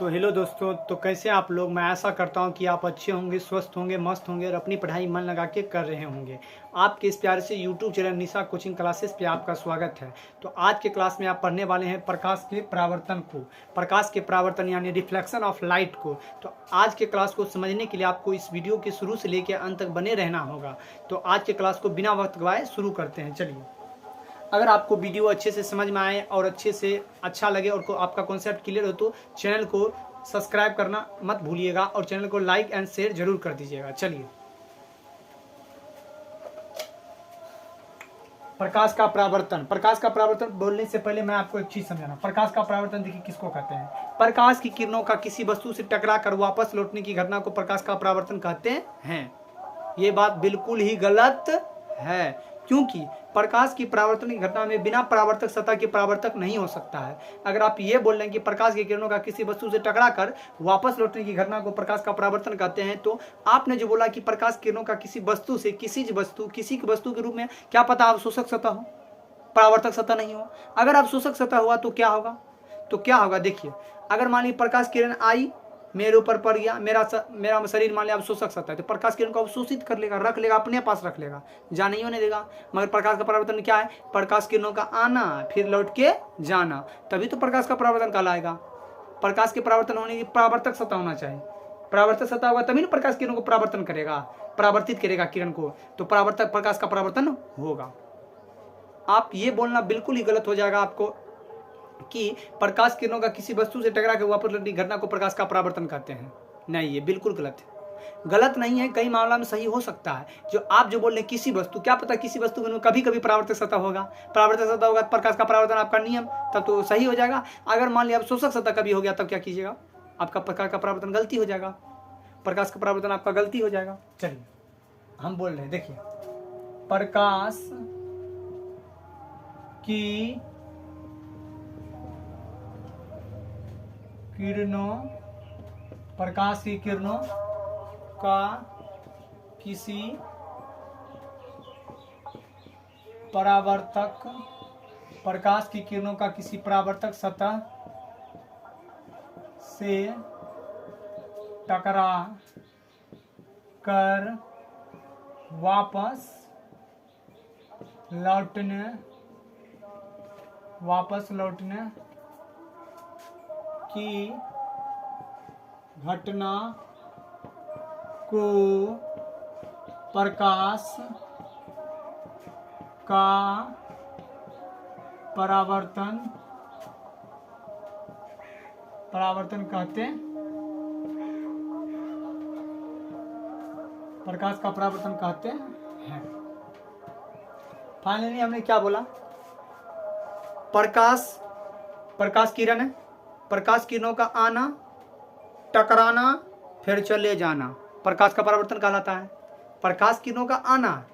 तो हेलो दोस्तों, तो कैसे आप लोग। मैं आशा करता हूं कि आप अच्छे होंगे, स्वस्थ होंगे, मस्त होंगे और अपनी पढ़ाई मन लगा के कर रहे होंगे। आपके इस प्यारे से यूट्यूब चैनल निशा कोचिंग क्लासेस पे आपका स्वागत है। तो आज के क्लास में आप पढ़ने वाले हैं प्रकाश के परावर्तन को, प्रकाश के परावर्तन यानी रिफ्लेक्शन ऑफ लाइट को। तो आज के क्लास को समझने के लिए आपको इस वीडियो के शुरू से लेकर अंत तक बने रहना होगा। तो आज के क्लास को बिना वक्त गवाए शुरू करते हैं। चलिए, अगर आपको वीडियो अच्छे से समझ में आए और अच्छे से अच्छा लगे और आपका कॉन्सेप्ट क्लियर हो तो चैनल को सब्सक्राइब करना मत भूलिएगा और चैनल को लाइक एंड शेयर जरूर कर दीजिएगा। चलिए, प्रकाश का परावर्तन। प्रकाश का परावर्तन बोलने से पहले मैं आपको एक चीज समझाना। प्रकाश का परावर्तन देखिए किसको कहते हैं। प्रकाश की किरणों का किसी वस्तु से टकरा कर वापस लौटने की घटना को प्रकाश का परावर्तन कहते हैं। ये बात बिल्कुल ही गलत है, क्योंकि प्रकाश की परावर्तन की घटना में बिना परावर्तक सतह के परावर्तक नहीं हो सकता है। अगर आप ये बोल रहे हैं कि प्रकाश की किरणों का किसी वस्तु से टकराकर वापस लौटने की घटना को प्रकाश का परावर्तन कहते हैं, तो आपने जो बोला कि प्रकाश किरणों का किसी वस्तु से किसी वस्तु के रूप में, क्या पता अवशोषक सतह हो, परावर्तक सतह नहीं हो। अगर अवशोषक सतह हुआ तो क्या होगा देखिए, अगर मान ली प्रकाश किरण आई, मेरे ऊपर पड़ गया, मेरा शरीर मान लिया अवशोषक सतह है, तो प्रकाश किरण को अवशोषित कर लेगा, रख लेगा, अपने पास रख लेगा, जाने ही होने देगा। मगर प्रकाश का परावर्तन क्या है? प्रकाश किरणों का आना फिर लौट के जाना, तभी तो प्रकाश का परावर्तन कहलाएगा। प्रकाश के परावर्तन होने की परावर्तक सतह होना चाहिए। परावर्तक सतह होगा तभी ना प्रकाश किरणों को परावर्तन करेगा, परावर्तित करेगा किरण को, तो परावर्तक प्रकाश का परावर्तन होगा। आप ये बोलना बिल्कुल ही गलत हो जाएगा आपको कि प्रकाश किरणों का किसी वस्तु से टकरा के वापस लौटने की घटना को प्रकाश का परावर्तन कहते हैं। नहीं, ये बिल्कुल गलत है। गलत नहीं है, कई मामला में सही हो सकता है। जो आप जो बोल रहे हैं किसी वस्तु, क्या पता किसी वस्तु में कभी कभी परावर्तक सतह होगा, तो प्रकाश का परावर्तन आपका नियम तब तो सही हो जाएगा। अगर मान लिया अवशोषक सतह कभी हो गया तब क्या कीजिएगा? आपका प्रकाश का परावर्तन गलती हो जाएगा, प्रकाश का परावर्तन आपका गलती हो जाएगा। चलिए, हम बोल रहे हैं, देखिए, प्रकाश की किरणों का किसी परावर्तक सतह से टकरा कर वापस लौटने की घटना को प्रकाश का परावर्तन कहते हैं। प्रकाश का परावर्तन कहते हैं। फाइनली हमने क्या बोला? प्रकाश किरण है, प्रकाश किरणों का आना, टकराना, फिर चले जाना प्रकाश का परावर्तन कहलाता है। प्रकाश किरणों का आना,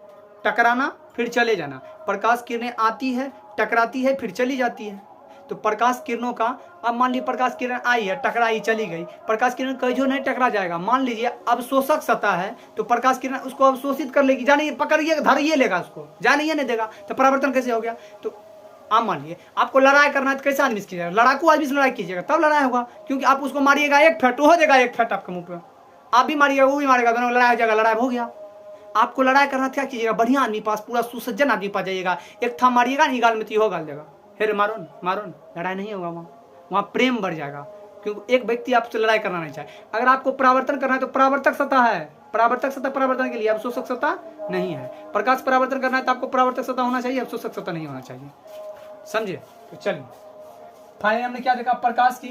टकराना, फिर चले जाना। प्रकाश किरणें आती है, टकराती है, फिर चली जाती है। तो प्रकाश किरणों का, अब मान लीजिए प्रकाश किरण आई है, टकराई, चली गई, प्रकाश किरण कहीं नहीं टकरा जाएगा। मान लीजिए अवशोषक सतह है, तो प्रकाश किरण उसको अवशोषित कर लेगी, जाने पकड़िए धरिए लेगा, उसको जाने ही नहीं देगा। तो परावर्तन कैसे हो गया? तो आप मानिए आपको लड़ाई करना है तो कैसे आदमी से कीजिएगा? लड़ाकू आदमी से लड़ाई कीजिएगा तब लड़ाई होगा, क्योंकि आप उसको मारिएगा एक फट हो जाएगा, एक फट आपके मुंह पे, आप भी मारिएगा वो भी मारेगा, दोनों लड़ाई हो जाएगा, लड़ाई हो गया। आपको लड़ाई करना क्या कीजिएगा? बढ़िया आदमी पास, पूरा सुसज्जन आदमी पास जाइएगा, एक था मारिएगा नहीं, गाल में तो हो गाल देगा, फिर मारो न, लड़ाई नहीं होगा, वहाँ प्रेम बढ़ जाएगा, क्योंकि एक व्यक्ति आपसे लड़ाई करना नहीं चाहे। अगर आपको परावर्तन करना है तो परावर्तक सतह है, परावर्तक सतह परावर्तन के लिए, अवशोषक सतह नहीं है। प्रकाश परावर्तन करना है तो आपको परावर्तक सतह होना चाहिए, अवशोषक सतह नहीं होना चाहिए, समझे? तो चलिए, फाइनली हमने क्या देखा? प्रकाश की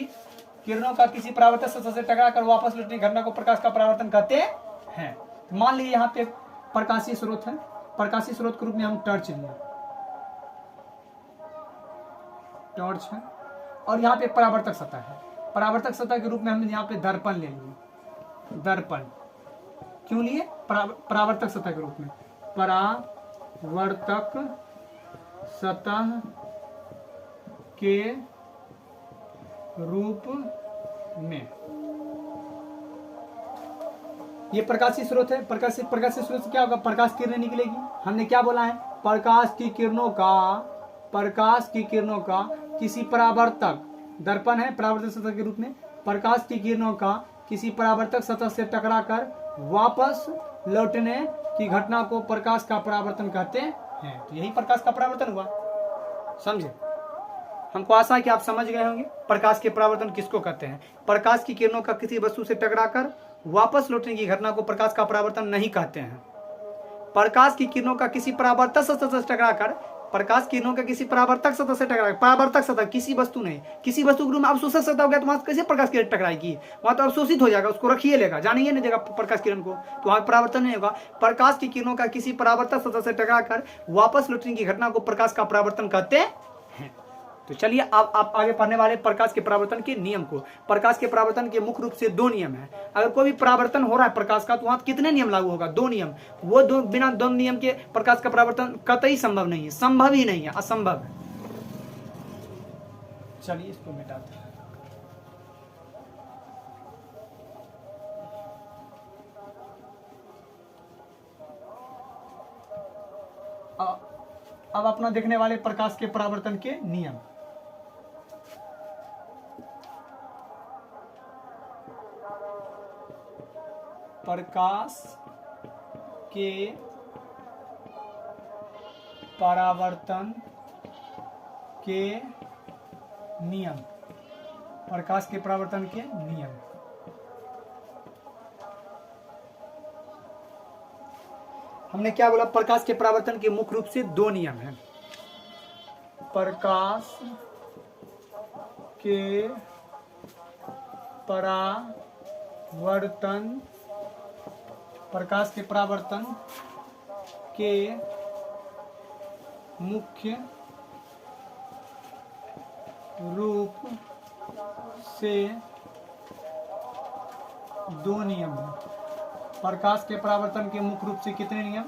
किरणों का किसी परावर्तक सतह से टकरा कर वापस लौटने की घटना को प्रकाश का परावर्तन कहते हैं। तो मान लीजिए यहाँ पे प्रकाशीय स्रोत है, प्रकाशीय स्रोत के रूप में हम टॉर्च है, और यहाँ पे परावर्तक सतह है। परावर्तक सतह के रूप में हमने यहाँ पे दर्पण ले लिया। दर्पण क्यों लिए? परावर्तक सतह के रूप में, परावर्तक सतह के रूप में। ये प्रकाशीय स्रोत है। प्रकाशीय स्रोत से क्या होगा? प्रकाश किरणें निकलेगी। हमने क्या बोला है? प्रकाश की किरणों का किसी परावर्तक, दर्पण है, परावर्तक सतह के रूप में प्रकाश की किरणों का किसी परावर्तक सतह से टकराकर वापस लौटने की घटना को प्रकाश का परावर्तन कहते हैं। तो यही प्रकाश का परावर्तन हुआ, समझे। हमको आशा है कि आप समझ गए होंगे प्रकाश के परावर्तन किसको कहते हैं। प्रकाश की किरणों का किसी वस्तु से टकराकर वापस लौटने की घटना को प्रकाश का परावर्तन नहीं कहते हैं। प्रकाश की किरणों का किसी परावर्तक सतह से टकराकर, प्रकाश किरणों का किसी परावर्तक सतह से टकराकर, परावर्तक सतह किसी वस्तु नहीं, किसी वस्तु के रूप में अवशोषक सतह हो गया तो वहां कैसे प्रकाश किरण टकराएगी, वहां तो अवशोषित हो जाएगा, उसको रखिए लेगा, जानिए नहीं देगा प्रकाश किरण को, तो वहां परावर्तन नहीं होगा। प्रकाश की किरणों का किसी परावर्तक सतह से टकराकर वापस लौटने की घटना को प्रकाश का परावर्तन कहते हैं। तो चलिए अब आप आगे पढ़ने वाले प्रकाश के परावर्तन के नियम को। प्रकाश के परावर्तन के मुख्य रूप से 2 नियम है। अगर कोई भी परावर्तन हो रहा है प्रकाश का तो वहां कितने नियम लागू होगा, 2 नियम। वो बिना 2 नियम के प्रकाश का परावर्तन कतई संभव नहीं है, संभव ही नहीं है, असंभव है। चलिए इसको मिटाते हैं। अब अपना देखने वाले प्रकाश के परावर्तन के नियम। प्रकाश के परावर्तन के नियम। प्रकाश के परावर्तन के नियम। हमने क्या बोला, प्रकाश के परावर्तन के मुख्य रूप से 2 नियम हैं। प्रकाश के परावर्तन, प्रकाश के परावर्तन के मुख्य रूप से 2 नियम हैं। प्रकाश के परावर्तन के मुख्य रूप से कितने नियम,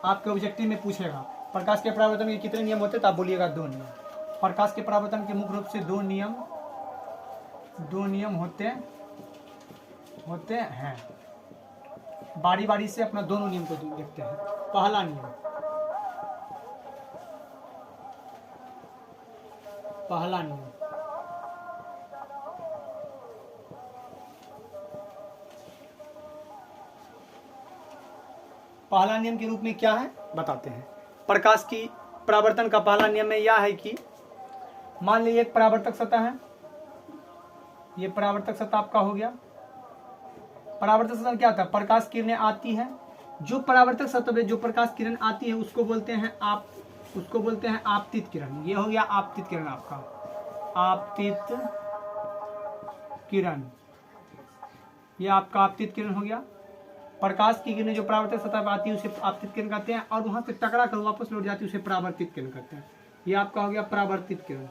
आपके ऑब्जेक्टिव में पूछेगा प्रकाश के परावर्तन के कितने नियम होते, तो आप बोलिएगा 2 नियम। प्रकाश के परावर्तन के मुख्य रूप से 2 नियम होते हैं। बारी बारी से अपना दोनों नियम को देखते हैं। पहला नियम, पहला नियम, पहला नियम के रूप में क्या है बताते हैं। प्रकाश की परावर्तन का पहला नियम में यह है कि मान लीजिए एक परावर्तक सतह है, ये परावर्तक सतह आपका हो गया। परावर्तक सतह क्या होता है, प्रकाश किरणें आती है, जो परावर्तक सतह पे जो प्रकाश किरण आती है उसको बोलते हैं आपतित किरण। ये हो गया आपतित किरण, आपका आपतित किरण, ये आपका आपतित किरण हो गया। प्रकाश की किरणें जो परावर्तक सतह पर आती है उसे आपतित किरण कहते हैं, और वहां से टकरा कर वापस लौट जाती है उसे परावर्तित किरण कहते हैं। ये आपका हो गया परावर्तित किरण।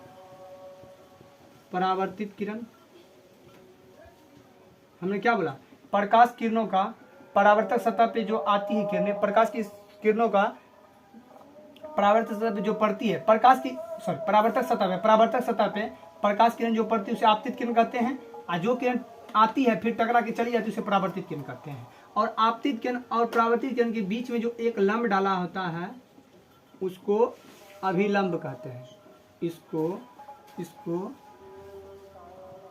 परावर्तित किरण हमने क्या बोला, प्रकाश किरणों का परावर्तक सतह पे जो आती है किरणें, प्रकाश की किरणों का परावर्तक सतह पे जो पड़ती है, परावर्तक सतह पे प्रकाश किरण जो पड़ती है उसे आपतित किरण कहते हैं, और जो किरण आती है फिर टकरा के चली जाती है उसे परावर्तित किरण कहते हैं। और आपतित किरण और परावर्तित किरण के बीच में जो एक लंब डाला होता है उसको अभिलंब कहते हैं।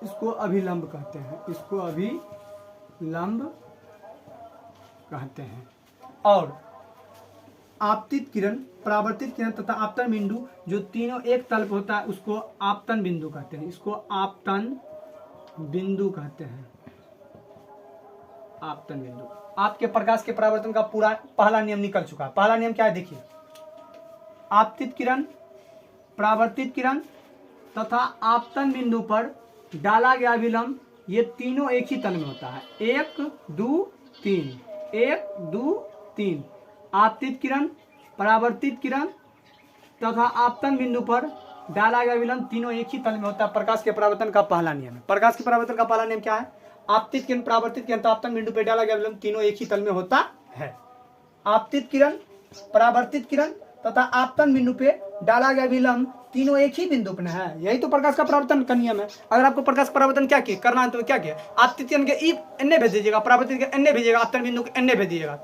इसको अभिलंब कहते हैं, इसको अभिलंब कहते हैं। और आपतित किरण, परावर्तित किरण तथा आपतन बिंदु जो तीनों एक तल पर होता है उसको आपतन बिंदु कहते हैं, इसको आपतन बिंदु कहते हैं। आपतन बिंदु। आपके प्रकाश के परावर्तन का पूरा पहला नियम निकल चुका है। पहला नियम क्या है देखिए, आपतित किरण, परावर्तित किरण तथा आपतन बिंदु पर डाला गया अभिलंब, ये तीनों एक ही तल में होता है। 1 2 3, 1 2 3। आपतित किरण, परावर्तित किरण तथा आपतन बिंदु पर डाला गया अभिलंब तीनों एक ही तल में होता है। प्रकाश के परावर्तन का पहला नियम है। प्रकाश के परावर्तन का पहला नियम क्या है, आपतित किरण, परावर्तित किरण तथा आपतन बिंदु पर डाला गया अभिलंब तीनों एक ही तल में होता है। आपतित किरण, परावर्तित किरण तथा आपतन बिंदु पे डाला गया अभिलंब तीनों एक ही बिंदु पर है। यही तो प्रकाश का परावर्तन का नियम है। अगर आपको प्रकाश परावर्तन क्या किया करना है तो क्या किया, आपतित किरण के ई एन्ने भेज दीजिएगा, परावर्तित के एन्ने भेजिएगा, आपतन बिंदु के एन्ने भेज दीजिएगा,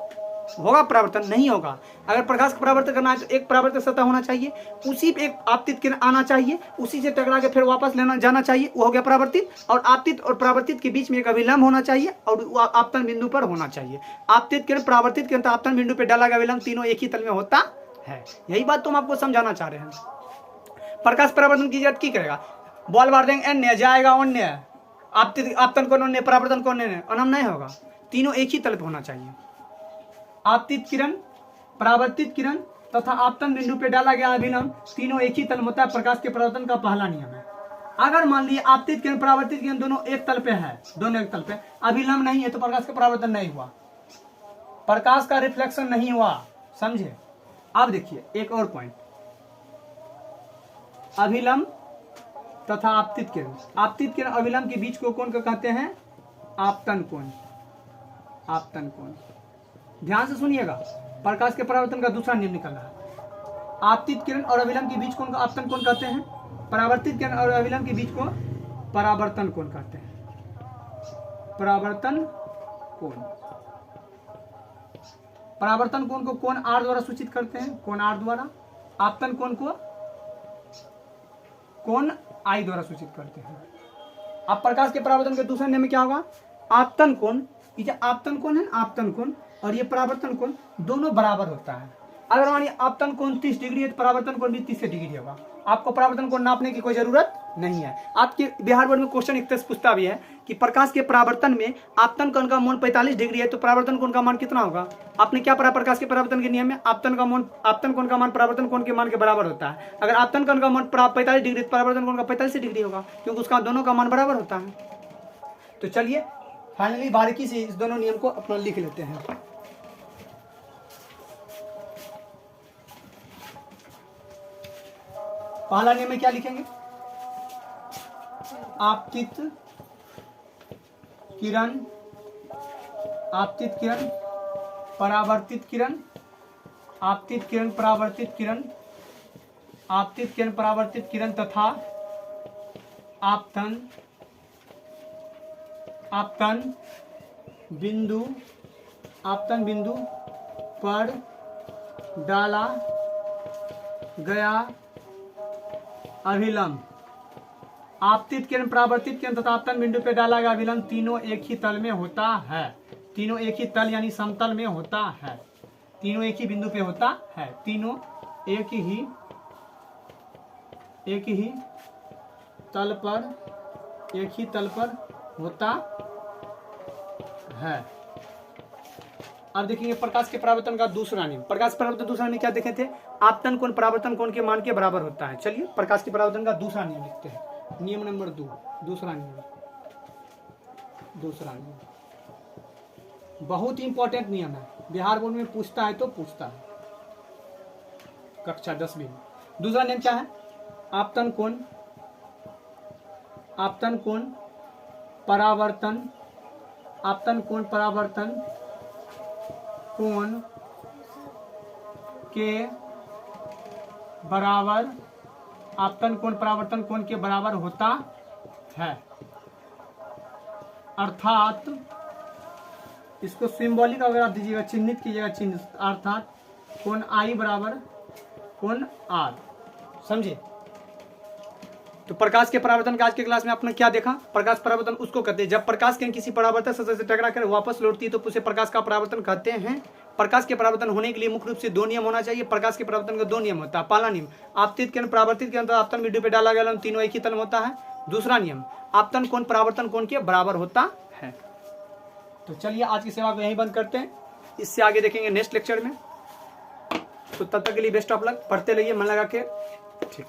होगा परावर्तन? नहीं होगा। अगर प्रकाश का परावर्तन करना है तो एक परावर्तक सतह होना चाहिए, उसी पे एक आपतित किरण आना चाहिए, उसी से टकरा के फिर वापस लेना जाना चाहिए, वो हो गया परावर्तित। और आपतित और परावर्तित के बीच में एक अभिलंब होना चाहिए और वो आपतन बिंदु पर होना चाहिए। आपतित किरण, परावर्तित किरण, आपतन बिंदु पर डाला गया अभिलंब, तीनों एक ही तल में होता है। यही बात तो हम आपको समझाना चाह रहे हैं। प्रकाश परावर्तन की जरूरत की करेगा? बॉल मार देंगे अन्य जाएगा अन्य, आपतन कौन अन्य, परावर्तन कौन अन्य, अनम नहीं होगा। तीनों एक ही तल पर होना चाहिए। आपतित किरण, परावर्तित किरण तथा आपतन बिंदु पे डाला गया अभिलंब, तीनों एक ही तल में होता है। प्रकाश के परावर्तन का पहला नियम है। अगर मान लीजिए आपतित किरण, परावर्तित किरण दोनों एक तल पे है, दोनों एक तल पे, अभिलंब नहीं है तो प्रकाश का परावर्तन नहीं हुआ, प्रकाश का रिफ्लेक्शन नहीं हुआ। समझे? अब देखिए एक और पॉइंट, अभिलंब तथा आपतित किरण, आपतित किरण अभिलंब के बीच को कोण को कहते हैं आपतन कोण। आपतन कोण, ध्यान से सुनिएगा, प्रकाश के परावर्तन का दूसरा नियम निकल रहा है। आपतित किरण और अभिलंब के बीच कोण को आपतन कोण कहते हैं, परावर्तित किरण और अभिलंब के बीच को परावर्तन कोण कहते हैं। परावर्तन कोण, परावर्तन कोण को कोण आर द्वारा सूचित करते हैं, कोण आर द्वारा। आपतन कोण को कोण आई द्वारा सूचित करते हैं। अब प्रकाश के परावर्तन के दूसरे नियम में क्या होगा? आपतन कोण, ये जो आपतन कोण है, आपतन कोण और ये परावर्तन कोण दोनों बराबर होता है। अगर मानिए आपतन कोण 30 डिग्री है तो परावर्तन कोण भी 30 डिग्री होगा। आपको परावर्तन कोण नापने की कोई जरूरत नहीं है। आपके बिहार बोर्ड में क्वेश्चन एक तरह से पूछता भी है कि प्रकाश के परावर्तन में आपतन कोण का मान 45 डिग्री है तो परावर्तन कोण का मान कितना होगा? आपने क्या पढ़ा प्रकाश के परावर्तन के नियम में? आपतन कोण का मान परावर्तन कोण के मान के बराबर होता है। अगर आपतन कोण का मान 45 डिग्री तो परावर्तन कोण का 45 डिग्री होगा, क्योंकि उसका दोनों का मान बराबर होता है। तो चलिए फाइनली बारीकी से इस दोनों नियम को अपना लिख लेते हैं। पहला नियम में क्या लिखेंगे? आपतित किरण, आपतित किरण, परावर्तित किरण, आपतित किरण, परावर्तित किरण, आपतित किरण, परावर्तित किरण तथा आपतन बिंदु, आपतन बिंदु पर डाला गया अभिलंब। आपतित किरण, परावर्तित किरण तथा आपतन बिंदु पर डाला गया अभिलंब तीनों एक ही तल में होता है। तीनों एक ही तल यानी समतल में होता है। तीनों एक ही बिंदु पे होता है। तीनों एक ही तल पर, एक ही तल पर होता है। अब देखेंगे प्रकाश के परावर्तन का दूसरा नियम। प्रकाश परावर्तन दूसरा नियम क्या देखे थे? आपतन कोण परावर्तन कोण के मान के बराबर होता है। चलिए प्रकाश के परावर्तन का दूसरा नियम लिखते हैं। नियम नंबर 2, दूसरा नियम। दूसरा नियम बहुत ही इंपॉर्टेंट नियम है, बिहार बोर्ड में पूछता है तो पूछता है कक्षा 10वीं में। दूसरा नियम क्या है? आपतन कोण परावर्तन, आपतन कोण परावर्तन कोण के बराबर, आपतन कोण परावर्तन कोण के बराबर होता है। अर्थात इसको सिंबॉलिक अगर आप दीजिएगा, चिन्हित कीजिएगा, चिन्ह, अर्थात कोण आई बराबर कोण आर। समझे? तो प्रकाश के परावर्तन का आज के क्लास में आपने क्या देखा? प्रकाश परावर्तन उसको कहते हैं जब प्रकाश किरण किसी परावर्तक सतह से टकरा कर वापस लौटती है तो उसे प्रकाश का परावर्तन कहते हैं। प्रकाश के परावर्तन होने के लिए मुख्य रूप से 2 नियम होना चाहिए। प्रकाश के परावर्तन का 2 नियम होता है। पहला नियम, आपतित किरण, परावर्तित किरण तथा आपतन बिंदु पे डाला गया तीनों एक ही तल में होता है। दूसरा नियम, आपतन कोण परावर्तन कोण के बराबर होता है। तो चलिए आज की सेवा को यहीं बंद करते हैं, इससे आगे देखेंगे नेक्स्ट लेक्चर में। तो तब तक के लिए बेस्ट ऑफ लक, पढ़ते रहिए मन लगा के। ठीक।